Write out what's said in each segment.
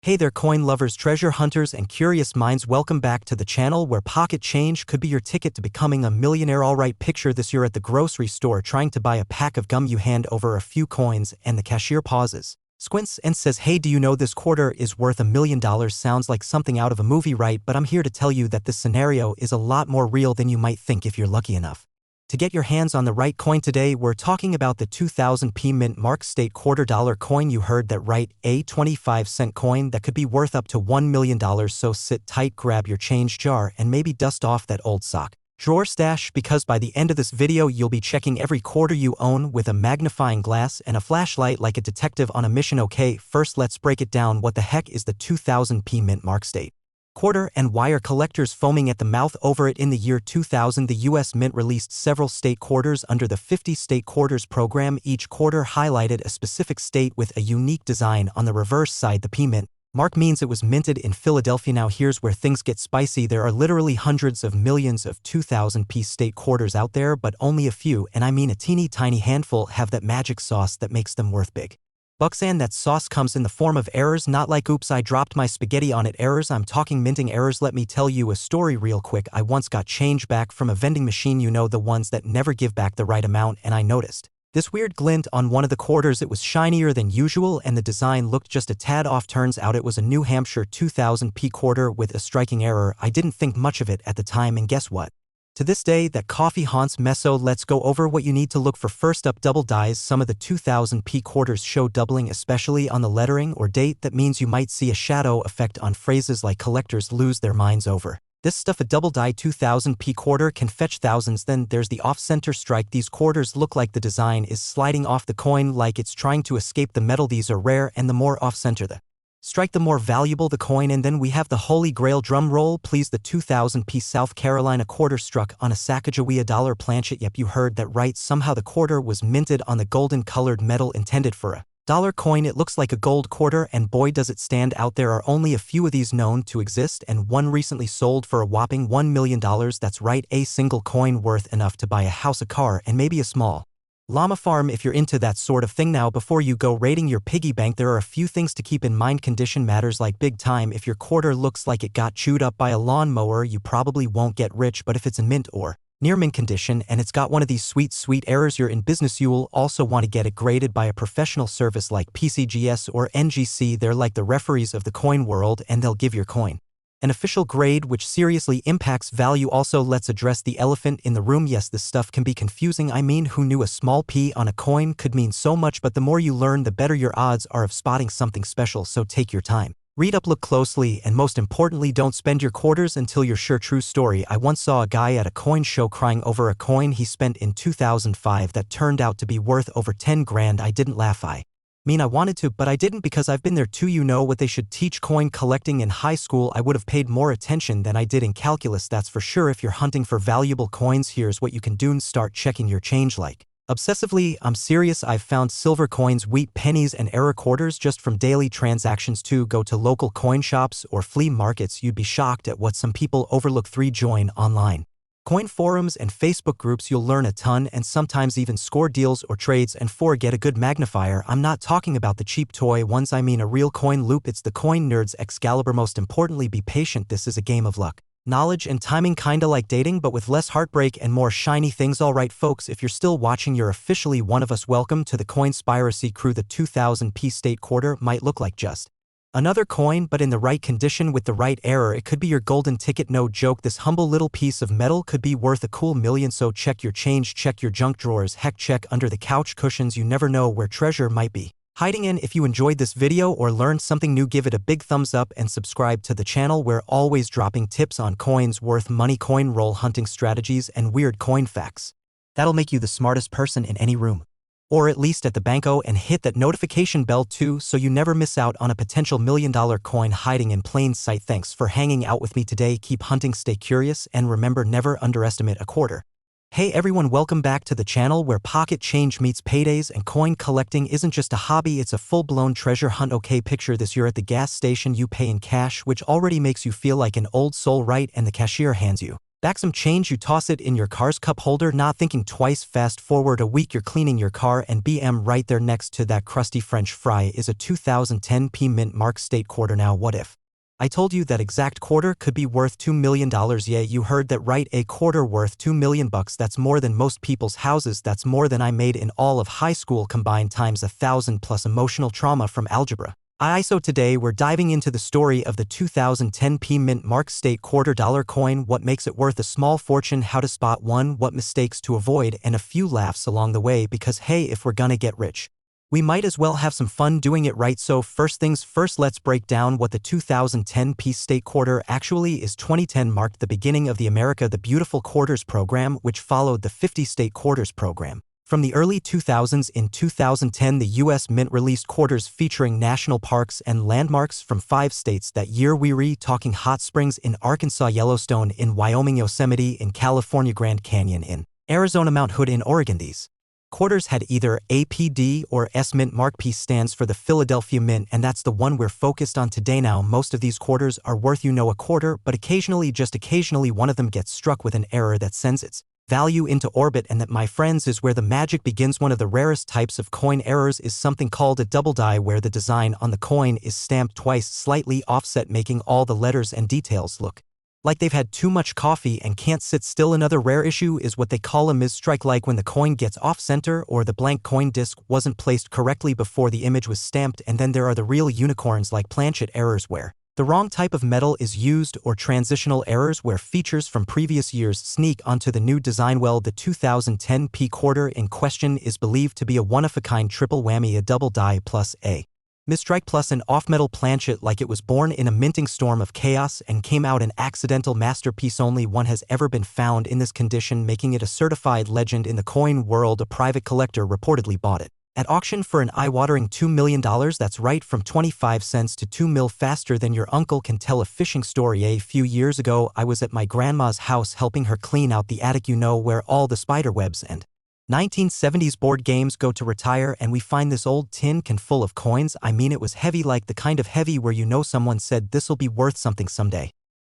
Hey there coin lovers, treasure hunters, and curious minds, welcome back to the channel where pocket change could be your ticket to becoming a millionaire. Alright, picture this: you're at the grocery store trying to buy a pack of gum. You hand over a few coins and the cashier pauses, squints, and says, "Hey, do you know this quarter is worth $1 million? Sounds like something out of a movie, right? But I'm here to tell you that this scenario is a lot more real than you might think if you're lucky enough to get your hands on the right coin. Today we're talking about the 2000p mint mark state $quarter coin. You heard that right, a 25-cent coin that could be worth up to $1 million. So sit tight, grab your change jar, and maybe dust off that old sock drawer stash, because by the end of this video you'll be checking every quarter you own with a magnifying glass and a flashlight like a detective on a mission. Okay, first let's break it down. What the heck is the 2000p mint mark state quarter, and why are collectors foaming at the mouth over it? In the year 2000, the U.S. Mint released several state quarters under the 50 state quarters program. Each quarter highlighted a specific state with a unique design. On the reverse side, the P mint mark means it was minted in Philadelphia. Now here's where things get spicy. There are literally hundreds of millions of 2000p state quarters out there, but only a few, and I mean a teeny tiny handful, have that magic sauce that makes them worth big bucks. And that sauce comes in the form of errors. Not like "oops, I dropped my spaghetti on it" errors. I'm talking minting errors. Let me tell you a story real quick. I once got change back from a vending machine, you know, the ones that never give back the right amount, and I noticed this weird glint on one of the quarters. It was shinier than usual and the design looked just a tad off. Turns out it was a New Hampshire 2000p quarter with a striking error. I didn't think much of it at the time, and guess what? To this day, that coffee haunts me. So let's go over what you need to look for. First up, double dies. Some of the 2000p quarters show doubling, especially on the lettering or date. That means you might see a shadow effect on phrases like collectors lose their minds over this stuff. A double die 2000p quarter can fetch thousands. Then there's the off-center strike. These quarters look like the design is sliding off the coin, like it's trying to escape the metal. These are rare, and the more off-center the strike, the more valuable the coin. And then we have the holy grail. Drum roll please. The 2000p South Carolina quarter struck on a Sacagawea dollar planchet. Yep, you heard that right. Somehow the quarter was minted on the golden colored metal intended for a dollar coin. It looks like a gold quarter, and boy does it stand out. There are only a few of these known to exist, and one recently sold for a whopping $1 million. That's right, a single coin worth enough to buy a house, a car, and maybe a small llama farm if you're into that sort of thing. Now, before you go raiding your piggy bank, there are a few things to keep in mind. Condition matters like big time. If your quarter looks like it got chewed up by a lawnmower, you probably won't get rich. But if it's in mint or near mint condition and it's got one of these sweet errors, you're in business. You'll also want to get it graded by a professional service like PCGS or NGC. They're like the referees of the coin world, and they'll give your coin an official grade, which seriously impacts value. Also, let's address the elephant in the room. Yes, this stuff can be confusing. I mean, who knew a small P on a coin could mean so much? But the more you learn, the better your odds are of spotting something special. So take your time, read up, look closely, and most importantly, don't spend your quarters until you're sure. True story. I once saw a guy at a coin show crying over a coin he spent in 2005 that turned out to be worth over 10 grand. I didn't laugh. I mean, I wanted to, but I didn't, because I've been there too. You know what they should teach coin collecting in high school. I would have paid more attention than I did in calculus, that's for sure. If you're hunting for valuable coins, here's what you can do. Start checking your change like obsessively. I'm serious. I've found silver coins, wheat pennies, and error quarters just from daily transactions too. Go to local coin shops or flea markets. You'd be shocked at what some people overlook. 3. Join online coin forums and Facebook groups. You'll learn a ton and sometimes even score deals or trades. And 4. Get a good magnifier. I'm not talking about the cheap toy ones, I mean a real coin loop. It's the Coin Nerd's Excalibur. Most importantly, be patient. This is a game of luck, knowledge, and timing, kinda like dating, but with less heartbreak and more shiny things. Alright folks, if you're still watching, you're officially one of us. Welcome to the Coinspiracy crew. The 2000p state quarter might look like just another coin, but in the right condition with the right error, it could be your golden ticket. No joke, this humble little piece of metal could be worth a cool million. So check your change, check your junk drawers, heck, check under the couch cushions. You never know where treasure might be hiding in. If you enjoyed this video or learned something new, give it a big thumbs up and subscribe to the channel. We're always dropping tips on coins worth money, coin roll hunting strategies, and weird coin facts that'll make you the smartest person in any room, or at least at the banco. And hit that notification bell too, so you never miss out on a potential $1 million coin hiding in plain sight. Thanks for hanging out with me today. Keep hunting, stay curious, and remember, never underestimate a quarter. Hey everyone, welcome back to the channel where pocket change meets paydays, and coin collecting isn't just a hobby, it's a full-blown treasure hunt. Okay, picture this: you're at the gas station, you pay in cash, which already makes you feel like an old soul, right? And the cashier hands you Back some change, you toss it in your car's cup holder, not thinking twice. Fast forward a week, you're cleaning your car and BM right there next to that crusty French fry is a 2010 P mint mark state quarter. Now what if I told you that exact quarter could be worth $2 million? Yeah, you heard that right, a quarter worth $2 million. That's more than most people's houses. That's more than I made in all of high school combined times 1,000 plus emotional trauma from algebra. So today we're diving into the story of the 2010 P mint mark state quarter dollar coin, what makes it worth a small fortune, how to spot one, what mistakes to avoid, and a few laughs along the way, because hey, if we're gonna get rich, we might as well have some fun doing it right. So first things first, let's break down what the 2010 P state quarter actually is. 2010 marked the beginning of the America the Beautiful Quarters program, which followed the 50 state quarters program. From the early 2000s, in 2010, the U.S. Mint released quarters featuring national parks and landmarks from 5 states that year. We're talking Hot Springs in Arkansas, Yellowstone in Wyoming, Yosemite in California, Grand Canyon in Arizona, Mount Hood in Oregon. These quarters had either APD or S Mint mark. P stands for the Philadelphia Mint, and that's the one we're focused on today. Now, most of these quarters are worth a quarter, but occasionally, just occasionally, one of them gets struck with an error that sends its value into orbit, and that, my friends, is where the magic begins. One of the rarest types of coin errors is something called a double die, where the design on the coin is stamped twice, slightly offset, making all the letters and details look like they've had too much coffee and can't sit still. Another rare issue is what they call a misstrike, like when the coin gets off-center or the blank coin disc wasn't placed correctly before the image was stamped. And then there are the real unicorns, like planchet errors, where the wrong type of metal is used, or transitional errors where features from previous years sneak onto the new design. Well, the 2010 P quarter in question is believed to be a one-of-a-kind triple whammy, a double die plus a misstrike plus an off-metal planchet, like it was born in a minting storm of chaos and came out an accidental masterpiece. Only one has ever been found in this condition, making it a certified legend in the coin world. A private collector reportedly bought it at auction for an eye-watering $2 million. That's right, from 25 cents to 2 mil, faster than your uncle can tell a fishing story. A few years ago, I was at my grandma's house helping her clean out the attic, where all the spiderwebs and 1970s board games go to retire, and we find this old tin can full of coins. I mean, it was heavy, like the kind of heavy where someone said this'll be worth something someday,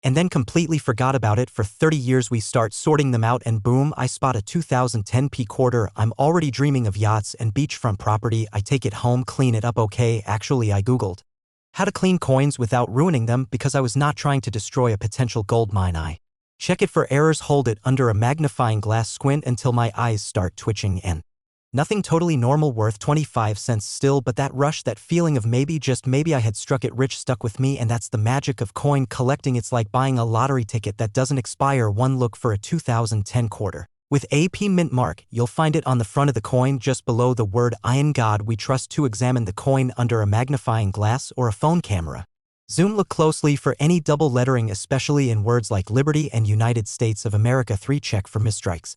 and then completely forgot about it for 30 years. We start sorting them out, and boom, I spot a 2010 P quarter. I'm already dreaming of yachts and beachfront property. I take it home, clean it up. Okay, actually, I Googled how to clean coins without ruining them, because I was not trying to destroy a potential gold mine. I check it for errors, hold it under a magnifying glass, squint until my eyes start twitching, and nothing, totally normal, worth 25 cents still. But that rush, that feeling of maybe, just maybe, I had struck it rich, stuck with me. And that's the magic of coin collecting. It's like buying a lottery ticket that doesn't expire. One look for a 2010 quarter with AP mint mark. You'll find it on the front of the coin, just below the word "In God We Trust." To examine the coin under a magnifying glass or a phone camera, zoom, look closely for any double lettering, especially in words like Liberty and United States of America. 3. Check for misstrikes.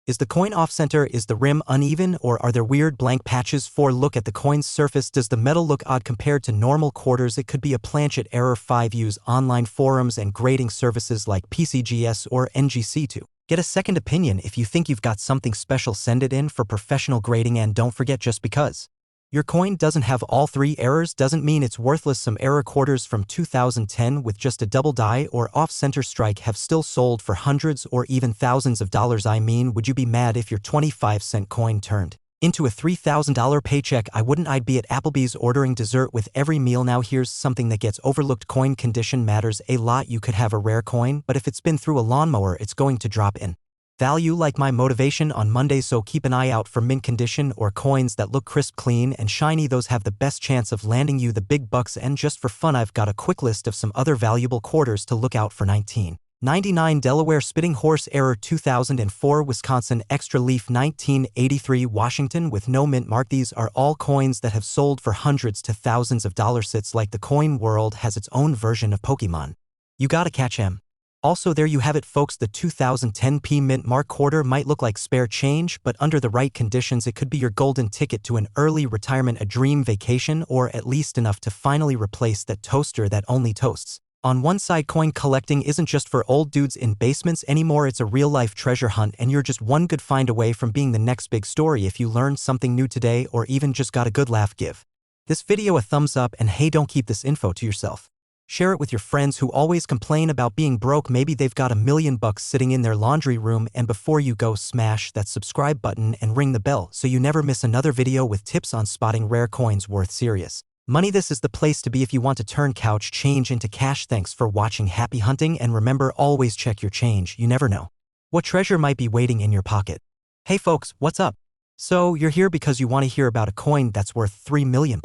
Is the coin off-center? Is the rim uneven, or are there weird blank patches? 4. Look at the coin's surface. Does the metal look odd compared to normal quarters? It could be a planchet error. 5. Use online forums and grading services like PCGS or NGC to get a second opinion. If you think you've got something special, send it in for professional grading. And don't forget, just because your coin doesn't have all 3 errors doesn't mean it's worthless. Some error quarters from 2010 with just a double die or off-center strike have still sold for hundreds or even thousands of dollars. I mean, would you be mad if your 25-cent coin turned into a $3,000 paycheck? I wouldn't. I'd be at Applebee's ordering dessert with every meal. Now here's something that gets overlooked. Coin condition matters a lot. You could have a rare coin, but if it's been through a lawnmower, it's going to drop in value, like my motivation on Monday. So keep an eye out for mint condition or coins that look crisp, clean, and shiny. Those have the best chance of landing you the big bucks. And just for fun, I've got a quick list of some other valuable quarters to look out for. 1999 Delaware Spitting Horse error, 2004 Wisconsin Extra Leaf, 1983 Washington with no mint mark. These are all coins that have sold for hundreds to thousands of dollars. It's like the coin world has its own version of Pokemon. You gotta catch 'em. Also, there you have it, folks. The 2010 P mint mark quarter might look like spare change, but under the right conditions, it could be your golden ticket to an early retirement, a dream vacation, or at least enough to finally replace that toaster that only toasts on one side. Coin collecting isn't just for old dudes in basements anymore. It's a real-life treasure hunt, and you're just one good find away from being the next big story. If you learned something new today, or even just got a good laugh, give this video a thumbs up, and hey, don't keep this info to yourself. Share it with your friends who always complain about being broke. Maybe they've got $1 million sitting in their laundry room, and before you go, smash that subscribe button and ring the bell so you never miss another video with tips on spotting rare coins worth serious money. This is the place to be if you want to turn couch change into cash. Thanks for watching. Happy hunting, and remember, always check your change. You never know what treasure might be waiting in your pocket. Hey folks, what's up? So you're here because you want to hear about a coin that's worth $3 million.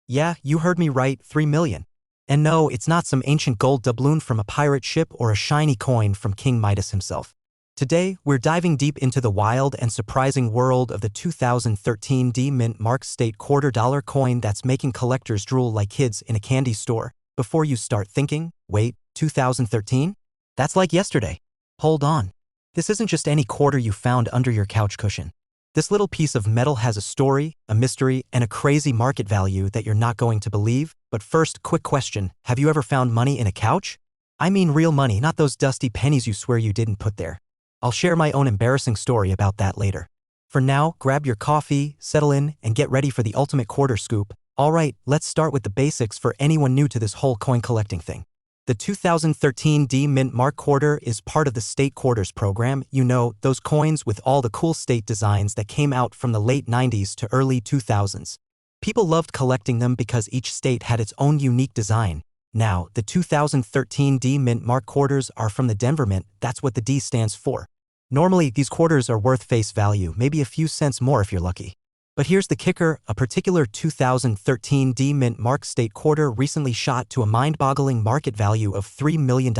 Yeah, you heard me right, 3 million. And no, it's not some ancient gold doubloon from a pirate ship or a shiny coin from King Midas himself. Today, we're diving deep into the wild and surprising world of the 2013 D-Mint Mark State $2 coin that's making collectors drool like kids in a candy store. Before you start thinking, wait, 2013? That's like yesterday. Hold on. This isn't just any quarter you found under your couch cushion. This little piece of metal has a story, a mystery, and a crazy market value that you're not going to believe. But first, quick question, have you ever found money in a couch? I mean real money, not those dusty pennies you swear you didn't put there. I'll share my own embarrassing story about that later. For now, grab your coffee, settle in, and get ready for the ultimate quarter scoop. Alright, let's start with the basics for anyone new to this whole coin collecting thing. The 2013 D-Mint Mark Quarter is part of the State Quarters program. You know, those coins with all the cool state designs that came out from the late 90s to early 2000s. People loved collecting them because each state had its own unique design. Now, the 2013 D-Mint Mark Quarters are from the Denver Mint. That's what the D stands for. Normally, these quarters are worth face value, maybe a few cents more if you're lucky. But here's the kicker, a particular 2013 D-Mint Mark State Quarter recently shot to a mind-boggling market value of $3 million.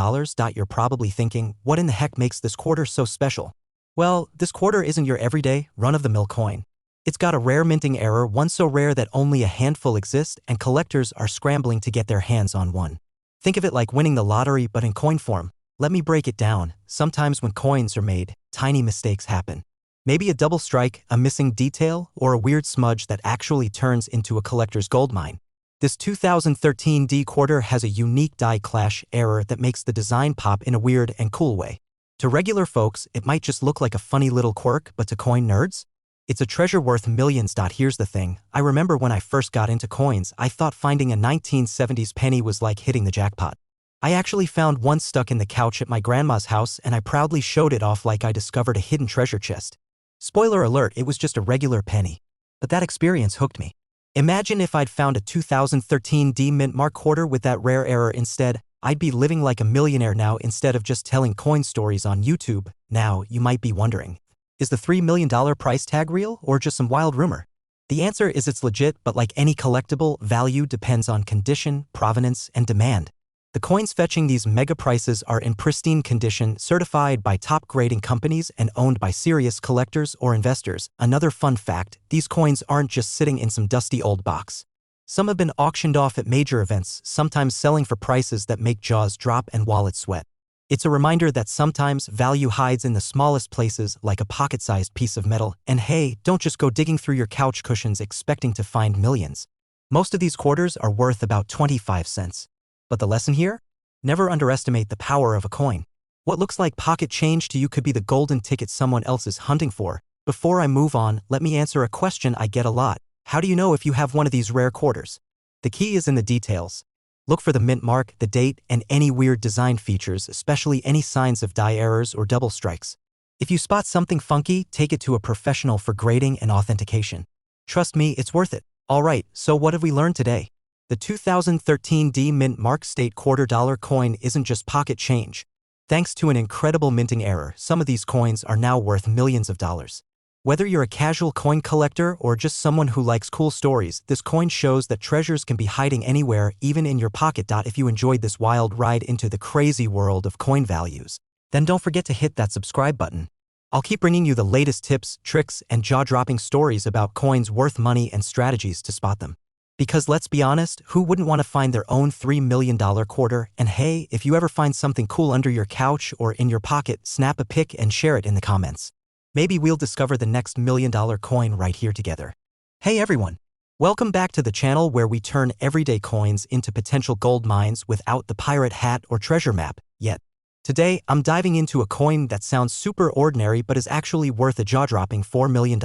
You're probably thinking, what in the heck makes this quarter so special? Well, this quarter isn't your everyday, run-of-the-mill coin. It's got a rare minting error, one so rare that only a handful exist, and collectors are scrambling to get their hands on one. Think of it like winning the lottery but in coin form. Let me break it down. Sometimes when coins are made, tiny mistakes happen. Maybe a double strike, a missing detail, or a weird smudge that actually turns into a collector's goldmine. This 2013 D quarter has a unique die clash error that makes the design pop in a weird and cool way. To regular folks, it might just look like a funny little quirk, but to coin nerds, it's a treasure worth millions. Here's the thing, I remember when I first got into coins, I thought finding a 1970s penny was like hitting the jackpot. I actually found one stuck in the couch at my grandma's house, and I proudly showed it off like I discovered a hidden treasure chest. Spoiler alert, it was just a regular penny. But that experience hooked me. Imagine if I'd found a 2013 D-Mint Mark Quarter with that rare error instead. I'd be living like a millionaire now instead of just telling coin stories on YouTube. Now, you might be wondering, is the $3 million price tag real or just some wild rumor? The answer is it's legit, but like any collectible, value depends on condition, provenance, and demand. The coins fetching these mega prices are in pristine condition, certified by top grading companies, and owned by serious collectors or investors. Another fun fact, these coins aren't just sitting in some dusty old box. Some have been auctioned off at major events, sometimes selling for prices that make jaws drop and wallets sweat. It's a reminder that sometimes value hides in the smallest places, like a pocket-sized piece of metal. And hey, don't just go digging through your couch cushions expecting to find millions. Most of these quarters are worth about 25 cents. But the lesson here? Never underestimate the power of a coin. What looks like pocket change to you could be the golden ticket someone else is hunting for. Before I move on, let me answer a question I get a lot. How do you know if you have one of these rare quarters? The key is in the details. Look for the mint mark, the date, and any weird design features, especially any signs of die errors or double strikes. If you spot something funky, take it to a professional for grading and authentication. Trust me, it's worth it. Alright, so what have we learned today? The 2013 D-Mint Mark State $2 coin isn't just pocket change. Thanks to an incredible minting error, some of these coins are now worth millions of dollars. Whether you're a casual coin collector or just someone who likes cool stories, this coin shows that treasures can be hiding anywhere, even in your pocket. If you enjoyed this wild ride into the crazy world of coin values, then don't forget to hit that subscribe button. I'll keep bringing you the latest tips, tricks, and jaw-dropping stories about coins worth money and strategies to spot them. Because let's be honest, who wouldn't want to find their own $3 million quarter? And hey, if you ever find something cool under your couch or in your pocket, snap a pic and share it in the comments. Maybe we'll discover the next $1 million coin right here together. Hey everyone! Welcome back to the channel where we turn everyday coins into potential gold mines without the pirate hat or treasure map yet. Today, I'm diving into a coin that sounds super ordinary but is actually worth a jaw-dropping $4 million.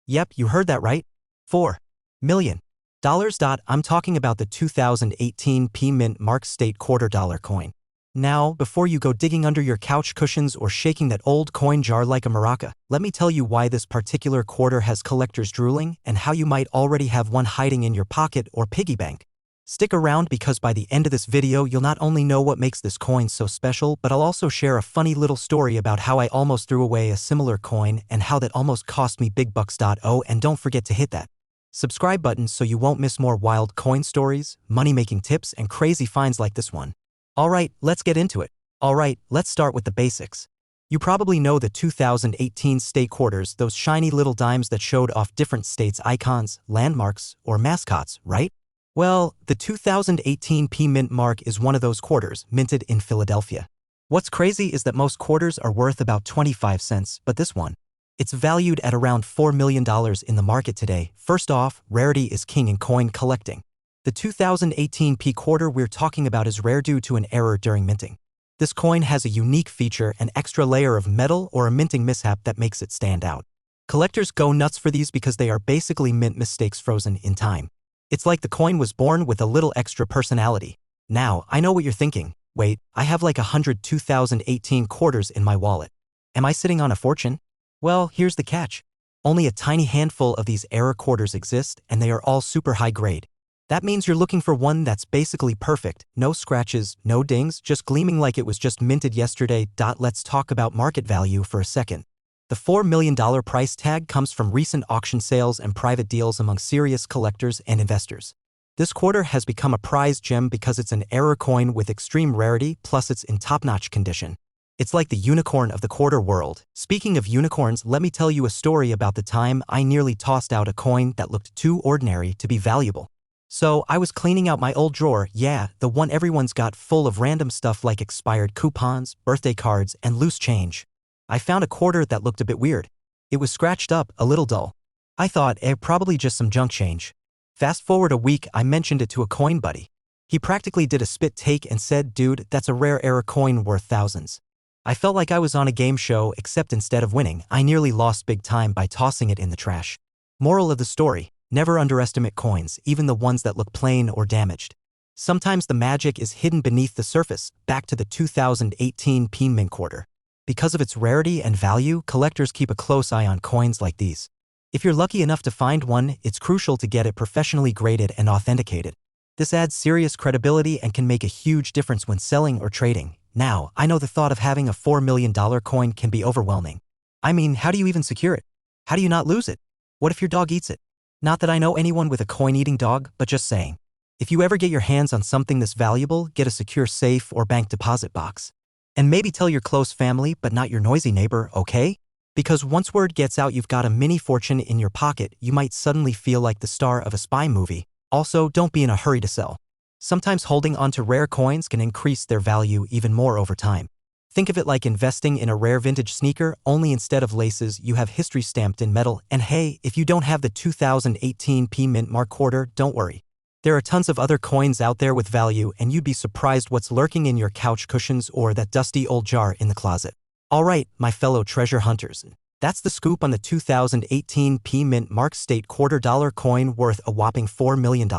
Yep, you heard that right. $4 million. Dollars. I'm talking about the 2018 P Mint Mark State $quarter coin. Now, before you go digging under your couch cushions or shaking that old coin jar like a maraca, let me tell you why this particular quarter has collectors drooling and how you might already have one hiding in your pocket or piggy bank. Stick around because by the end of this video you'll not only know what makes this coin so special, but I'll also share a funny little story about how I almost threw away a similar coin and how that almost cost me big bucks. Oh, and don't forget to hit that subscribe button so you won't miss more wild coin stories, money-making tips, and crazy finds like this one. Alright, let's get into it. Alright, let's start with the basics. You probably know the 2018 state quarters, those shiny little dimes that showed off different states' icons, landmarks, or mascots, right? Well, the 2018 P Mint Mark is one of those quarters, minted in Philadelphia. What's crazy is that most quarters are worth about 25 cents, but this one, it's valued at around $4 million in the market today. First off, rarity is king in coin collecting. The 2018 P quarter we're talking about is rare due to an error during minting. This coin has a unique feature, an extra layer of metal or a minting mishap that makes it stand out. Collectors go nuts for these because they are basically mint mistakes frozen in time. It's like the coin was born with a little extra personality. Now, I know what you're thinking. Wait, I have like 100 2018 quarters in my wallet. Am I sitting on a fortune? Well, here's the catch. Only a tiny handful of these error quarters exist, and they are all super high grade. That means you're looking for one that's basically perfect, no scratches, no dings, just gleaming like it was just minted yesterday. Let's talk about market value for a second. The $4 million price tag comes from recent auction sales and private deals among serious collectors and investors. This quarter has become a prized gem because it's an error coin with extreme rarity, plus it's in top-notch condition. It's like the unicorn of the quarter world. Speaking of unicorns, let me tell you a story about the time I nearly tossed out a coin that looked too ordinary to be valuable. So, I was cleaning out my old drawer, yeah, the one everyone's got, full of random stuff like expired coupons, birthday cards, and loose change. I found a quarter that looked a bit weird. It was scratched up, a little dull. I thought, probably just some junk change. Fast forward a week, I mentioned it to a coin buddy. He practically did a spit take and said, dude, that's a rare error coin worth thousands. I felt like I was on a game show, except instead of winning, I nearly lost big time by tossing it in the trash. Moral of the story: never underestimate coins, even the ones that look plain or damaged. Sometimes the magic is hidden beneath the surface. Back to the 2018 P Mint quarter. Because of its rarity and value, collectors keep a close eye on coins like these. If you're lucky enough to find one, it's crucial to get it professionally graded and authenticated. This adds serious credibility and can make a huge difference when selling or trading. Now, I know the thought of having a $4 million coin can be overwhelming. I mean, how do you even secure it? How do you not lose it? What if your dog eats it? Not that I know anyone with a coin-eating dog, but just saying. If you ever get your hands on something this valuable, get a secure safe or bank deposit box. And maybe tell your close family, but not your noisy neighbor, okay? Because once word gets out you've got a mini fortune in your pocket, you might suddenly feel like the star of a spy movie. Also, don't be in a hurry to sell. Sometimes holding onto rare coins can increase their value even more over time. Think of it like investing in a rare vintage sneaker, only instead of laces you have history stamped in metal. And hey, if you don't have the 2018 P Mint Mark quarter, don't worry. There are tons of other coins out there with value, and you'd be surprised what's lurking in your couch cushions or that dusty old jar in the closet. Alright, my fellow treasure hunters. That's the scoop on the 2018 P Mint Mark State $quarter coin worth a whopping $4 million.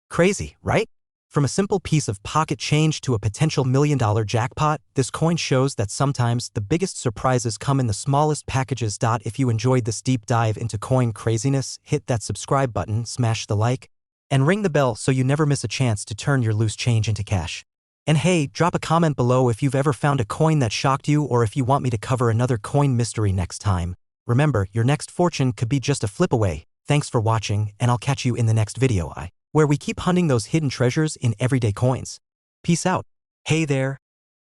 Crazy, right? From a simple piece of pocket change to a potential $1 million jackpot, this coin shows that sometimes the biggest surprises come in the smallest packages. If you enjoyed this deep dive into coin craziness, hit that subscribe button, smash the like, and ring the bell so you never miss a chance to turn your loose change into cash. And hey, drop a comment below if you've ever found a coin that shocked you or if you want me to cover another coin mystery next time. Remember, your next fortune could be just a flip away. Thanks for watching, and I'll catch you in the next video, where we keep hunting those hidden treasures in everyday coins. Peace out. Hey there,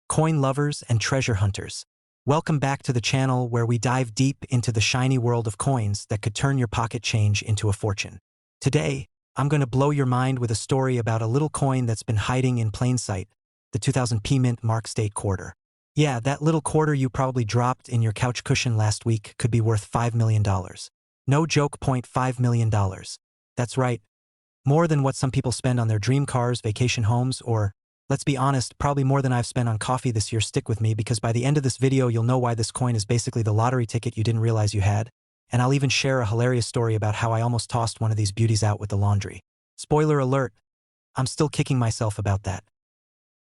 coin lovers and treasure hunters. Welcome back to the channel where we dive deep into the shiny world of coins that could turn your pocket change into a fortune. Today, I'm going to blow your mind with a story about a little coin that's been hiding in plain sight, the 2000 P Mint Mark State quarter. Yeah, that little quarter you probably dropped in your couch cushion last week could be worth $5 million. No joke, $5 million. That's right. More than what some people spend on their dream cars, vacation homes, or, let's be honest, probably more than I've spent on coffee this year. Stick with me because by the end of this video you'll know why this coin is basically the lottery ticket you didn't realize you had. And I'll even share a hilarious story about how I almost tossed one of these beauties out with the laundry. Spoiler alert, I'm still kicking myself about that.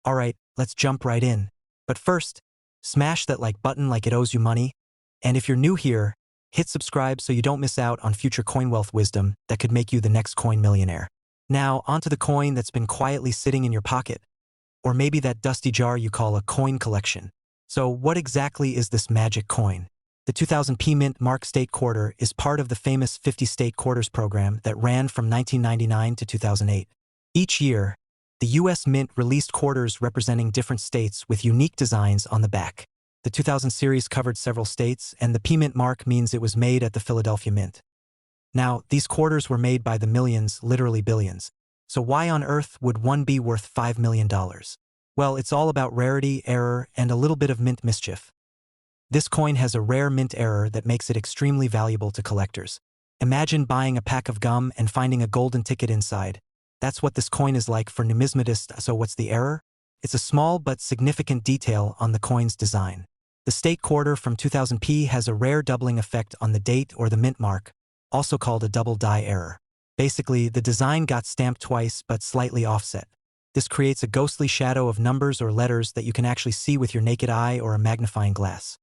Alright, let's jump right in. But first, smash that like button like it owes you money. And if you're new here, hit subscribe so you don't miss out on future coin wealth wisdom that could make you the next coin millionaire. Now, onto the coin that's been quietly sitting in your pocket. Or maybe that dusty jar you call a coin collection. So what exactly is this magic coin? The 2000p Mint Mark State Quarter is part of the famous 50 State Quarters program that ran from 1999 to 2008. Each year, the U.S. Mint released quarters representing different states with unique designs on the back. The 2000 series covered several states, and the P-Mint mark means it was made at the Philadelphia Mint. Now, these quarters were made by the millions, literally billions. So why on earth would one be worth $5 million? Well, it's all about rarity, error, and a little bit of mint mischief. This coin has a rare mint error that makes it extremely valuable to collectors. Imagine buying a pack of gum and finding a golden ticket inside. That's what this coin is like for numismatists. So what's the error? It's a small but significant detail on the coin's design. The state quarter from 2000p has a rare doubling effect on the date or the mint mark, also called a double die error. Basically, the design got stamped twice but slightly offset. This creates a ghostly shadow of numbers or letters that you can actually see with your naked eye or a magnifying glass.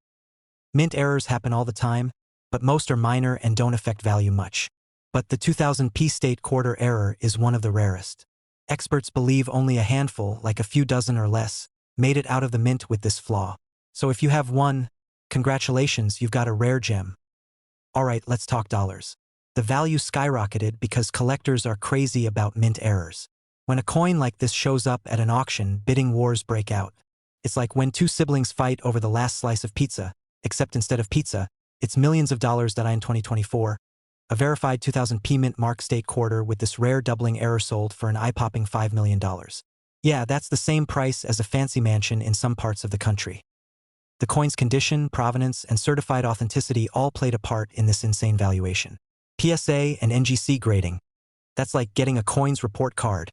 Mint errors happen all the time, but most are minor and don't affect value much. But the 2000p state quarter error is one of the rarest. Experts believe only a handful, like a few dozen or less, made it out of the mint with this flaw. So if you have one, congratulations, you've got a rare gem. Alright, let's talk dollars. The value skyrocketed because collectors are crazy about mint errors. When a coin like this shows up at an auction, bidding wars break out. It's like when two siblings fight over the last slice of pizza, except instead of pizza, it's millions of dollars. In 2024, a verified 2000p Mint Mark State Quarter with this rare doubling error sold for an eye-popping $5 million. Yeah, that's the same price as a fancy mansion in some parts of the country. The coin's condition, provenance, and certified authenticity all played a part in this insane valuation. PSA and NGC grading. That's like getting a coin's report card.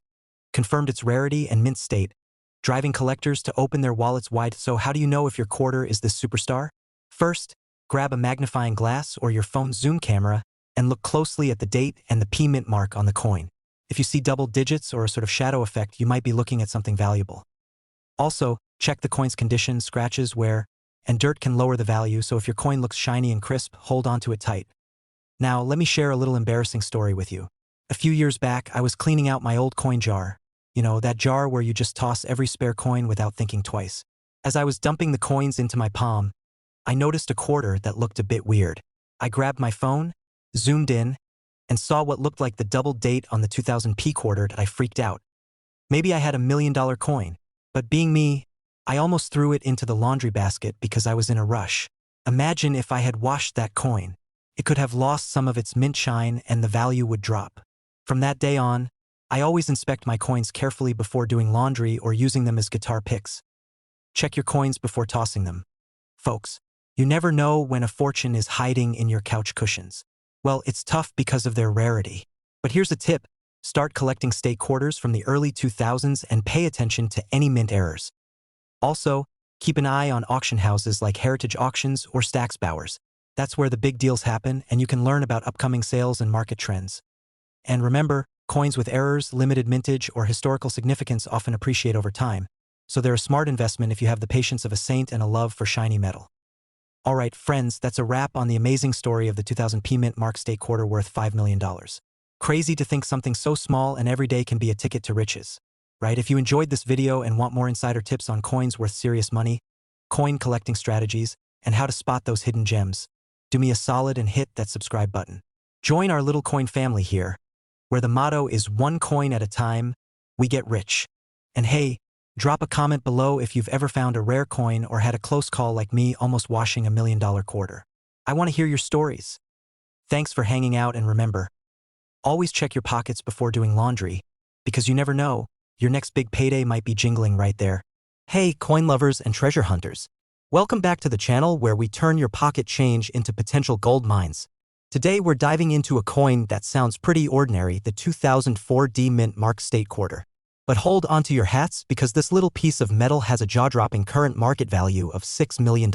Confirmed its rarity and mint state, driving collectors to open their wallets wide. So how do you know if your quarter is this superstar? First, grab a magnifying glass or your phone's zoom camera and look closely at the date and the P-Mint mark on the coin. If you see double digits or a sort of shadow effect, you might be looking at something valuable. Also, check the coin's condition. Scratches, wear, and dirt can lower the value, so if your coin looks shiny and crisp, hold onto it tight. Now, let me share a little embarrassing story with you. A few years back, I was cleaning out my old coin jar. You know, that jar where you just toss every spare coin without thinking twice. As I was dumping the coins into my palm, I noticed a quarter that looked a bit weird. I grabbed my phone, zoomed in, and saw what looked like the double date on the 2000p quarter. I freaked out. Maybe I had $1 million coin, but being me, I almost threw it into the laundry basket because I was in a rush. Imagine if I had washed that coin. It could have lost some of its mint shine and the value would drop. From that day on, I always inspect my coins carefully before doing laundry or using them as guitar picks. Check your coins before tossing them. Folks, you never know when a fortune is hiding in your couch cushions. Well, it's tough because of their rarity. But here's a tip. Start collecting state quarters from the early 2000s and pay attention to any mint errors. Also, keep an eye on auction houses like Heritage Auctions or Stack's Bowers. That's where the big deals happen, and you can learn about upcoming sales and market trends. And remember, coins with errors, limited mintage, or historical significance often appreciate over time, so they're a smart investment if you have the patience of a saint and a love for shiny metal. Alright, friends, that's a wrap on the amazing story of the 2000p Mint Mark State Quarter worth $5 million. Crazy to think something so small and everyday can be a ticket to riches. Right? If you enjoyed this video and want more insider tips on coins worth serious money, coin collecting strategies, and how to spot those hidden gems, do me a solid and hit that subscribe button. Join our little coin family here, where the motto is one coin at a time, we get rich. And hey, drop a comment below if you've ever found a rare coin or had a close call like me almost washing $1 million quarter. I want to hear your stories. Thanks for hanging out, and remember, always check your pockets before doing laundry, because you never know, your next big payday might be jingling right there. Hey, coin lovers and treasure hunters. Welcome back to the channel where we turn your pocket change into potential gold mines. Today we're diving into a coin that sounds pretty ordinary, the 2004D Mint Mark State Quarter. But hold onto your hats because this little piece of metal has a jaw-dropping current market value of $6 million.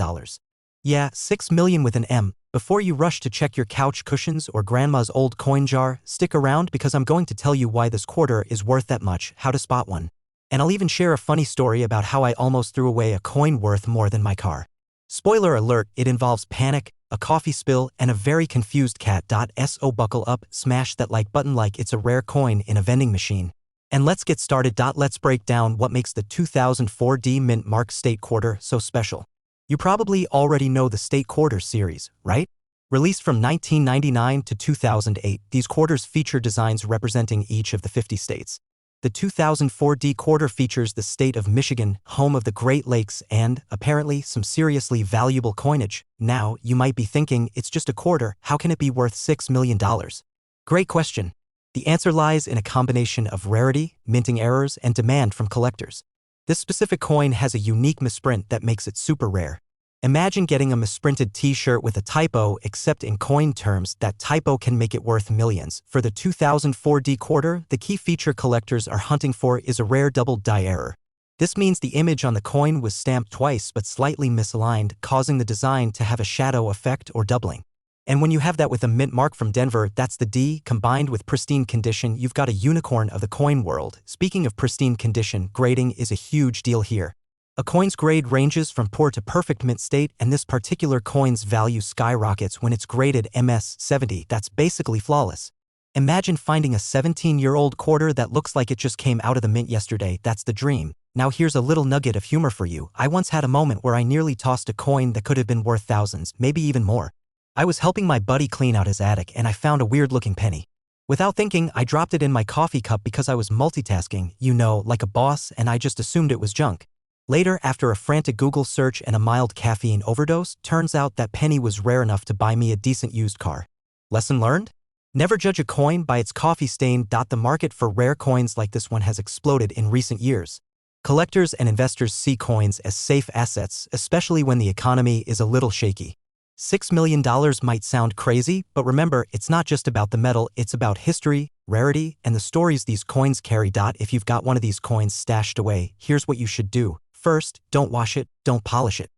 Yeah, $6 million with an M. Before you rush to check your couch cushions or grandma's old coin jar, stick around because I'm going to tell you why this quarter is worth that much, how to spot one. And I'll even share a funny story about how I almost threw away a coin worth more than my car. Spoiler alert, it involves panic, a coffee spill, and a very confused cat. So buckle up, smash that like button like it's a rare coin in a vending machine. And let's get started. Let's break down what makes the 2004 D Mint Mark State Quarter so special. You probably already know the State Quarter series, right? Released from 1999 to 2008, these quarters feature designs representing each of the 50 states. The 2004 D Quarter features the state of Michigan, home of the Great Lakes, and, apparently, some seriously valuable coinage. Now, you might be thinking, it's just a quarter, how can it be worth $6 million? Great question. The answer lies in a combination of rarity, minting errors, and demand from collectors. This specific coin has a unique misprint that makes it super rare. Imagine getting a misprinted t-shirt with a typo, except in coin terms, that typo can make it worth millions. For the 2004 D Quarter, the key feature collectors are hunting for is a rare double die error. This means the image on the coin was stamped twice but slightly misaligned, causing the design to have a shadow effect or doubling. And when you have that with a mint mark from Denver, that's the D, combined with pristine condition, you've got a unicorn of the coin world. Speaking of pristine condition, grading is a huge deal here. A coin's grade ranges from poor to perfect mint state, and this particular coin's value skyrockets when it's graded MS-70, that's basically flawless. Imagine finding a 17-year-old quarter that looks like it just came out of the mint yesterday. That's the dream. Now here's a little nugget of humor for you. I once had a moment where I nearly tossed a coin that could have been worth thousands, maybe even more. I was helping my buddy clean out his attic and I found a weird-looking penny. Without thinking, I dropped it in my coffee cup because I was multitasking, you know, like a boss, and I just assumed it was junk. Later, after a frantic Google search and a mild caffeine overdose, turns out that penny was rare enough to buy me a decent used car. Lesson learned? Never judge a coin by its coffee stain. The market for rare coins like this one has exploded in recent years. Collectors and investors see coins as safe assets, especially when the economy is a little shaky. $6 million might sound crazy, but remember, it's not just about the metal, it's about history, rarity, and the stories these coins carry. If you've got one of these coins stashed away, here's what you should do. First, don't wash it, don't polish it.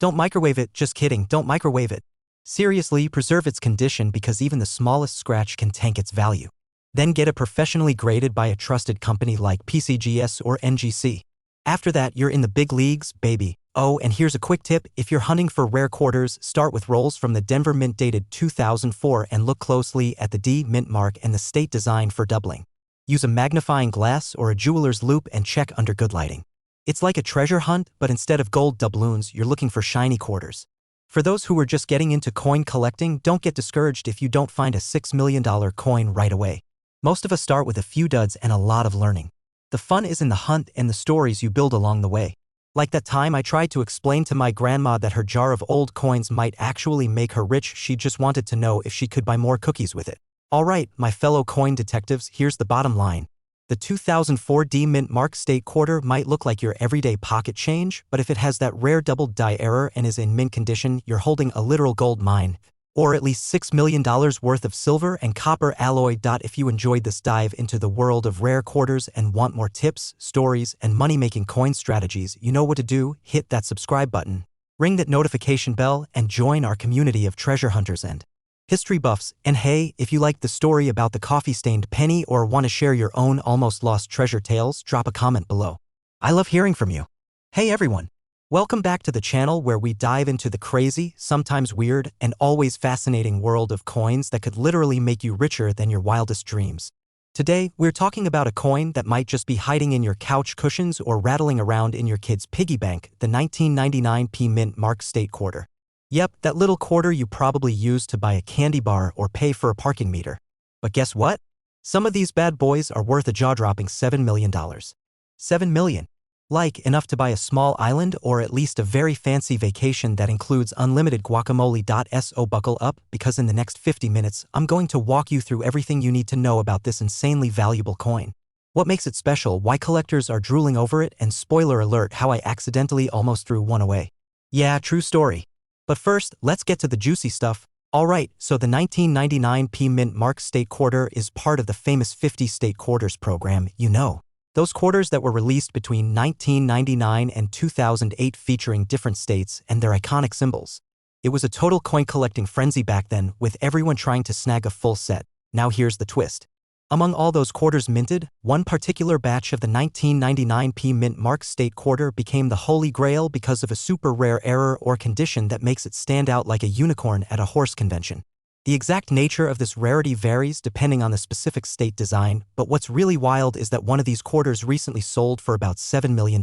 Don't microwave it, just kidding, don't microwave it. Seriously, preserve its condition because even the smallest scratch can tank its value. Then get it professionally graded by a trusted company like PCGS or NGC. After that, you're in the big leagues, baby. Oh, and here's a quick tip, if you're hunting for rare quarters, start with rolls from the Denver Mint dated 2004 and look closely at the D mint mark and the state design for doubling. Use a magnifying glass or a jeweler's loupe and check under good lighting. It's like a treasure hunt, but instead of gold doubloons, you're looking for shiny quarters. For those who are just getting into coin collecting, don't get discouraged if you don't find a $6 million coin right away. Most of us start with a few duds and a lot of learning. The fun is in the hunt and the stories you build along the way. Like that time I tried to explain to my grandma that her jar of old coins might actually make her rich. She just wanted to know if she could buy more cookies with it. Alright, my fellow coin detectives, here's the bottom line. The 2004 D Mint Mark State Quarter might look like your everyday pocket change, but if it has that rare double die error and is in mint condition, you're holding a literal gold mine. Or at least $6 million worth of silver and copper alloy. If you enjoyed this dive into the world of rare quarters and want more tips, stories, and money-making coin strategies, you know what to do. Hit that subscribe button, ring that notification bell, and join our community of treasure hunters and history buffs. And hey, if you like the story about the coffee-stained penny or want to share your own almost lost treasure tales, drop a comment below. I love hearing from you. Hey everyone. Welcome back to the channel where we dive into the crazy, sometimes weird, and always fascinating world of coins that could literally make you richer than your wildest dreams. Today, we're talking about a coin that might just be hiding in your couch cushions or rattling around in your kid's piggy bank, the 1999 P Mint Mark State Quarter. Yep, that little quarter you probably used to buy a candy bar or pay for a parking meter. But guess what? Some of these bad boys are worth a jaw-dropping $7 million. $7 million. Like, enough to buy a small island or at least a very fancy vacation that includes unlimited guacamole. So buckle up, because in the next 50 minutes, I'm going to walk you through everything you need to know about this insanely valuable coin. What makes it special, why collectors are drooling over it, and spoiler alert, how I accidentally almost threw one away. Yeah, true story. But first, let's get to the juicy stuff. Alright, so the 1999 P Mint Mark State Quarter is part of the famous 50 State Quarters program, you know. Those quarters that were released between 1999 and 2008 featuring different states and their iconic symbols. It was a total coin-collecting frenzy back then, with everyone trying to snag a full set. Now here's the twist. Among all those quarters minted, one particular batch of the 1999p mint mark state quarter became the holy grail because of a super rare error or condition that makes it stand out like a unicorn at a horse convention. The exact nature of this rarity varies depending on the specific state design, but what's really wild is that one of these quarters recently sold for about $7 million.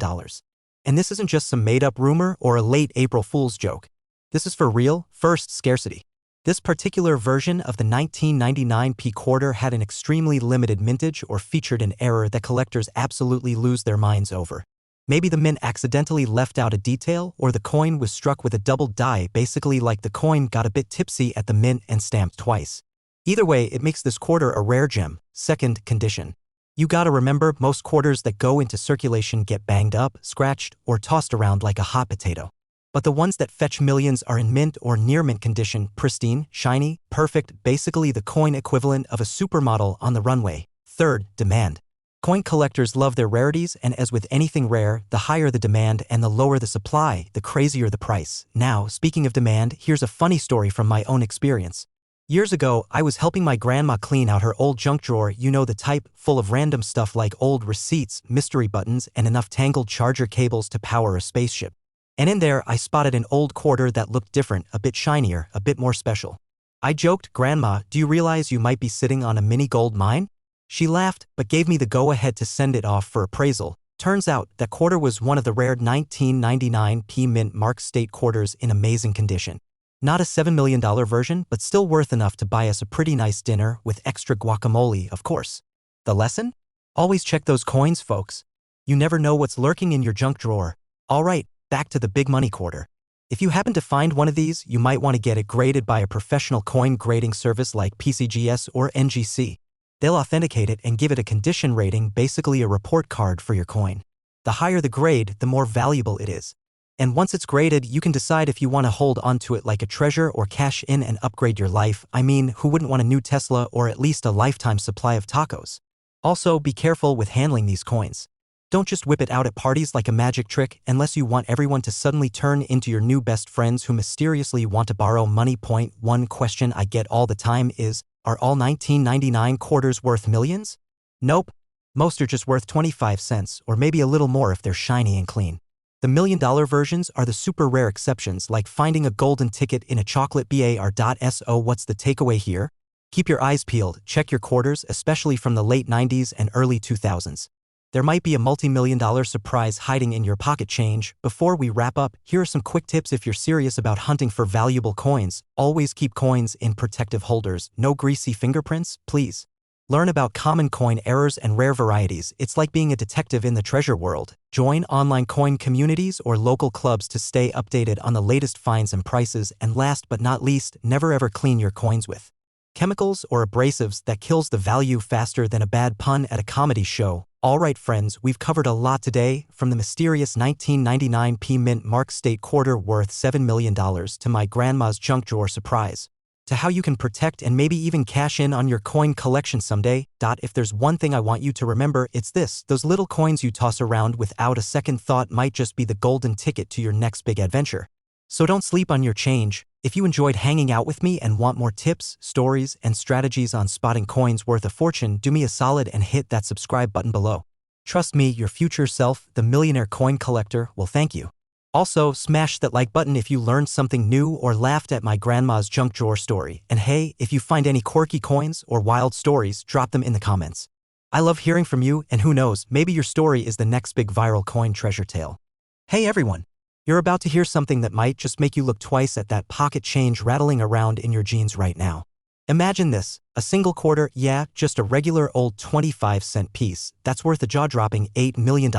And this isn't just some made-up rumor or a late April Fool's joke. This is for real, first scarcity. This particular version of the 1999p quarter had an extremely limited mintage or featured an error that collectors absolutely lose their minds over. Maybe the mint accidentally left out a detail, or the coin was struck with a double die, basically like the coin got a bit tipsy at the mint and stamped twice. Either way, it makes this quarter a rare gem. Second condition. You gotta remember, most quarters that go into circulation get banged up, scratched, or tossed around like a hot potato. But the ones that fetch millions are in mint or near mint condition, pristine, shiny, perfect, basically the coin equivalent of a supermodel on the runway. Third, demand. Coin collectors love their rarities, and as with anything rare, the higher the demand and the lower the supply, the crazier the price. Now, speaking of demand, here's a funny story from my own experience. Years ago, I was helping my grandma clean out her old junk drawer, you know the type, full of random stuff like old receipts, mystery buttons, and enough tangled charger cables to power a spaceship. And in there, I spotted an old quarter that looked different, a bit shinier, a bit more special. I joked, "Grandma, do you realize you might be sitting on a mini gold mine?" She laughed, but gave me the go-ahead to send it off for appraisal. Turns out, that quarter was one of the rare 1999p mint mark state quarters in amazing condition. Not a $7 million version, but still worth enough to buy us a pretty nice dinner with extra guacamole, of course. The lesson? Always check those coins, folks. You never know what's lurking in your junk drawer. All right. Back to the big money quarter. If you happen to find one of these, you might want to get it graded by a professional coin grading service like PCGS or NGC. They'll authenticate it and give it a condition rating, basically a report card for your coin. The higher the grade, the more valuable it is. And once it's graded, you can decide if you want to hold onto it like a treasure or cash in and upgrade your life. I mean, who wouldn't want a new Tesla or at least a lifetime supply of tacos? Also, be careful with handling these coins. Don't just whip it out at parties like a magic trick unless you want everyone to suddenly turn into your new best friends who mysteriously want to borrow money. Point one question I get all the time is, are all 1999 quarters worth millions? Nope. Most are just worth 25 cents, or maybe a little more if they're shiny and clean. The $1 million versions are the super rare exceptions, like finding a golden ticket in a chocolate bar. So what's the takeaway here? Keep your eyes peeled, check your quarters, especially from the late 90s and early 2000s. There might be a multi-million-dollar surprise hiding in your pocket change. Before we wrap up, here are some quick tips if you're serious about hunting for valuable coins. Always keep coins in protective holders. No greasy fingerprints, please. Learn about common coin errors and rare varieties. It's like being a detective in the treasure world. Join online coin communities or local clubs to stay updated on the latest finds and prices. And last but not least, never ever clean your coins with chemicals or abrasives that kills the value faster than a bad pun at a comedy show. Alright friends, we've covered a lot today, from the mysterious 1999p mint mark state quarter worth $7 million to my grandma's junk drawer surprise, to how you can protect and maybe even cash in on your coin collection someday. If there's one thing I want you to remember, it's this: those little coins you toss around without a second thought might just be the golden ticket to your next big adventure. So don't sleep on your change. If you enjoyed hanging out with me and want more tips, stories, and strategies on spotting coins worth a fortune, do me a solid and hit that subscribe button below. Trust me, your future self, the millionaire coin collector, will thank you. Also, smash that like button if you learned something new or laughed at my grandma's junk drawer story. And hey, if you find any quirky coins or wild stories, drop them in the comments. I love hearing from you, and who knows, maybe your story is the next big viral coin treasure tale. Hey everyone! You're about to hear something that might just make you look twice at that pocket change rattling around in your jeans right now. Imagine this: a single quarter, yeah, just a regular old 25-cent piece, that's worth a jaw-dropping $8 million.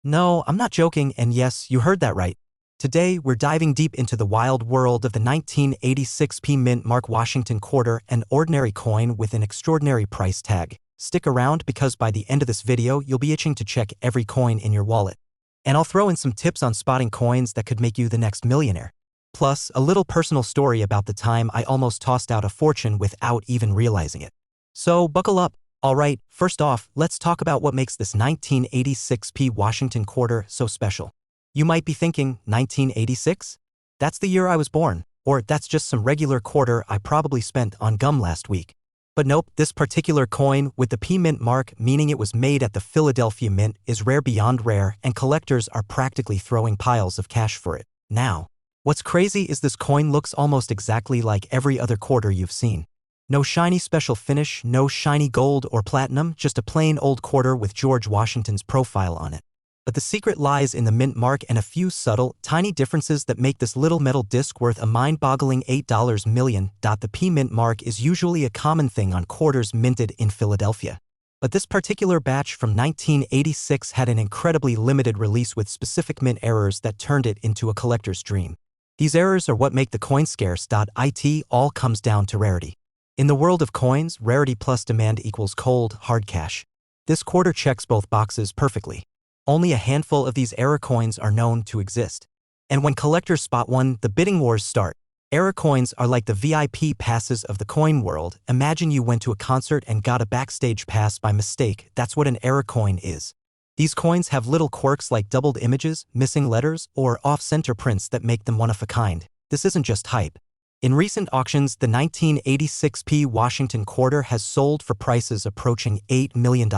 No, I'm not joking, and yes, you heard that right. Today, we're diving deep into the wild world of the 1986p mint mark Washington quarter, an ordinary coin with an extraordinary price tag. Stick around, because by the end of this video, you'll be itching to check every coin in your wallet. And I'll throw in some tips on spotting coins that could make you the next millionaire. Plus, a little personal story about the time I almost tossed out a fortune without even realizing it. So, buckle up. Alright, first off, let's talk about what makes this 1986p Washington quarter so special. You might be thinking, 1986? That's the year I was born. Or that's just some regular quarter I probably spent on gum last week. But nope, this particular coin, with the P Mint mark meaning it was made at the Philadelphia Mint, is rare beyond rare, and collectors are practically throwing piles of cash for it. Now, what's crazy is this coin looks almost exactly like every other quarter you've seen. No shiny special finish, no shiny gold or platinum, just a plain old quarter with George Washington's profile on it. But the secret lies in the mint mark and a few subtle, tiny differences that make this little metal disc worth a mind-boggling $8 million. The P Mint mark is usually a common thing on quarters minted in Philadelphia. But this particular batch from 1986 had an incredibly limited release with specific mint errors that turned it into a collector's dream. These errors are what make the coin scarce. It all comes down to rarity. In the world of coins, rarity plus demand equals cold, hard cash. This quarter checks both boxes perfectly. Only a handful of these error coins are known to exist. And when collectors spot one, the bidding wars start. Error coins are like the VIP passes of the coin world. Imagine you went to a concert and got a backstage pass by mistake. That's what an error coin is. These coins have little quirks like doubled images, missing letters, or off-center prints that make them one of a kind. This isn't just hype. In recent auctions, the 1986 P Washington quarter has sold for prices approaching $8 million.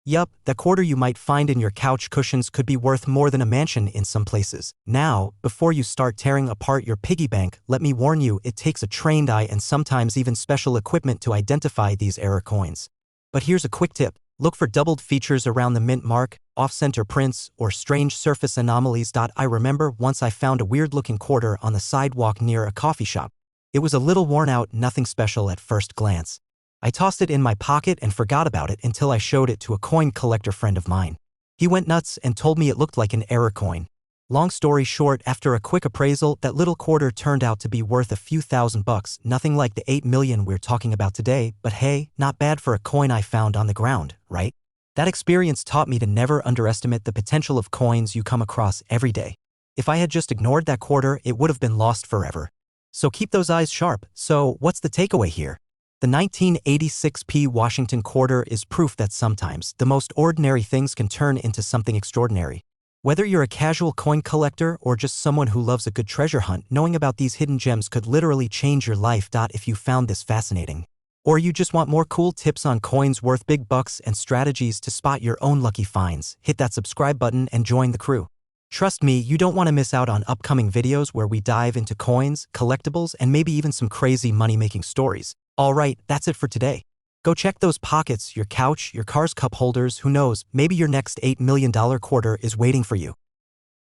Yup, that quarter you might find in your couch cushions could be worth more than a mansion in some places. Now, before you start tearing apart your piggy bank, let me warn you, it takes a trained eye and sometimes even special equipment to identify these error coins. But here's a quick tip. Look for doubled features around the mint mark, off-center prints, or strange surface anomalies. I remember once I found a weird-looking quarter on the sidewalk near a coffee shop. It was a little worn out, nothing special at first glance. I tossed it in my pocket and forgot about it until I showed it to a coin collector friend of mine. He went nuts and told me it looked like an error coin. Long story short, after a quick appraisal, that little quarter turned out to be worth a few $1,000, nothing like the $8 million we're talking about today, but hey, not bad for a coin I found on the ground, right? That experience taught me to never underestimate the potential of coins you come across every day. If I had just ignored that quarter, it would have been lost forever. So keep those eyes sharp. So what's the takeaway here? The 1986 P Washington quarter is proof that sometimes the most ordinary things can turn into something extraordinary. Whether you're a casual coin collector or just someone who loves a good treasure hunt, knowing about these hidden gems could literally change your life. If you found this fascinating, or you just want more cool tips on coins worth big bucks and strategies to spot your own lucky finds, hit that subscribe button and join the crew. Trust me, you don't want to miss out on upcoming videos where we dive into coins, collectibles, and maybe even some crazy money-making stories. Alright, that's it for today. Go check those pockets, your couch, your car's cup holders, who knows, maybe your next $8 million quarter is waiting for you.